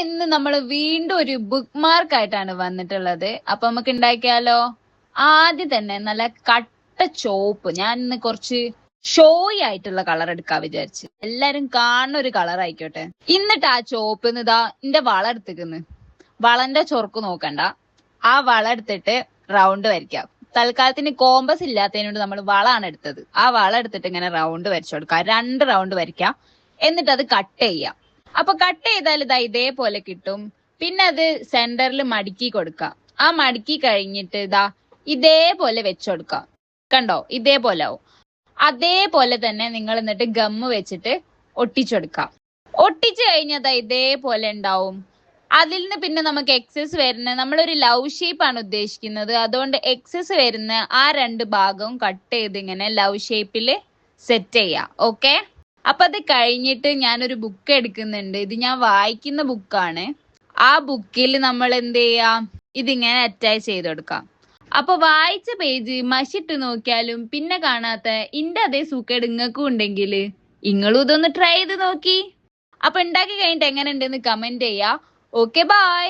ഇന്ന് നമ്മൾ വീണ്ടും ഒരു ബുക്ക് മാർക്ക് ആയിട്ടാണ് വന്നിട്ടുള്ളത്. അപ്പൊ നമുക്ക് ഉണ്ടാക്കിയാലോ? ആദ്യം തന്നെ നല്ല കട്ട ചോപ്പ്. ഞാൻ ഇന്ന് കുറച്ച് ഷോയി ആയിട്ടുള്ള കളർ എടുക്കാൻ വിചാരിച്ചു. എല്ലാരും കാണുന്ന ഒരു കളർ ആയിക്കോട്ടെ. എന്നിട്ട് ആ ചോപ്പിന്ന് ഇതാ എന്റെ വള എടുത്തിക്കുന്നു. വളന്റെ ചൊറുക്ക് നോക്കണ്ട. ആ വള എടുത്തിട്ട് റൗണ്ട് വരയ്ക്കാം. തൽക്കാലത്തിന് കോമ്പസ് ഇല്ലാത്തതിനോട് നമ്മൾ വളാണ് എടുത്തത്. ആ വള എടുത്തിട്ട് ഇങ്ങനെ റൗണ്ട് വരച്ചു കൊടുക്കാം. 2 റൗണ്ട് വരയ്ക്കാം. എന്നിട്ട് അത് കട്ട് ചെയ്യാം. അപ്പൊ കട്ട് ചെയ്താൽ ഇതാ ഇതേപോലെ കിട്ടും. പിന്നെ അത് സെന്ററിൽ മടക്കി കൊടുക്കാം. ആ മടക്കി കഴിഞ്ഞിട്ട് ഇതാ ഇതേപോലെ വെച്ചുകൊടുക്കാം. കണ്ടോ? ഇതേപോലെ ആവും. അതേപോലെ തന്നെ നിങ്ങൾ എന്നിട്ട് ഗമ്മ് വെച്ചിട്ട് ഒട്ടിച്ചെടുക്കാം. ഒട്ടിച്ചു കഴിഞ്ഞതാ ഇതേപോലെ ഉണ്ടാവും. അതിൽ നിന്ന് പിന്നെ നമുക്ക് എക്സസ് വരുന്ന, നമ്മളൊരു ലവ് ഷേപ്പ് ആണ് ഉദ്ദേശിക്കുന്നത്. അതുകൊണ്ട് എക്സസ് വരുന്ന ആ 2 ഭാഗവും കട്ട് ചെയ്ത് ഇങ്ങനെ ലവ് ഷേപ്പിൽ സെറ്റ് ചെയ്യാം. ഓക്കെ. അപ്പൊ അത് കഴിഞ്ഞിട്ട് ഞാനൊരു ബുക്ക് എടുക്കുന്നുണ്ട്. ഇത് ഞാൻ വായിക്കുന്ന ബുക്കാണ്. ആ ബുക്കിൽ നമ്മൾ എന്ത് ചെയ്യാം? ഇതിങ്ങനെ അറ്റാച്ച് ചെയ്ത് കൊടുക്കാം. അപ്പൊ വായിച്ച പേജ് മഷിട്ട് നോക്കിയാലും പിന്നെ കാണാത്ത ഇന്റെ അതേ സൂക്കേട് ഇങ്ങൾക്കും ഉണ്ടെങ്കിൽ ഇങ്ങളും ഇതൊന്ന് ട്രൈ ചെയ്ത് നോക്കി. അപ്പൊ ഉണ്ടാക്കി കഴിഞ്ഞിട്ട് എങ്ങനെ ഉണ്ടെന്ന് കമന്റ് ചെയ്യാ. Okay, by.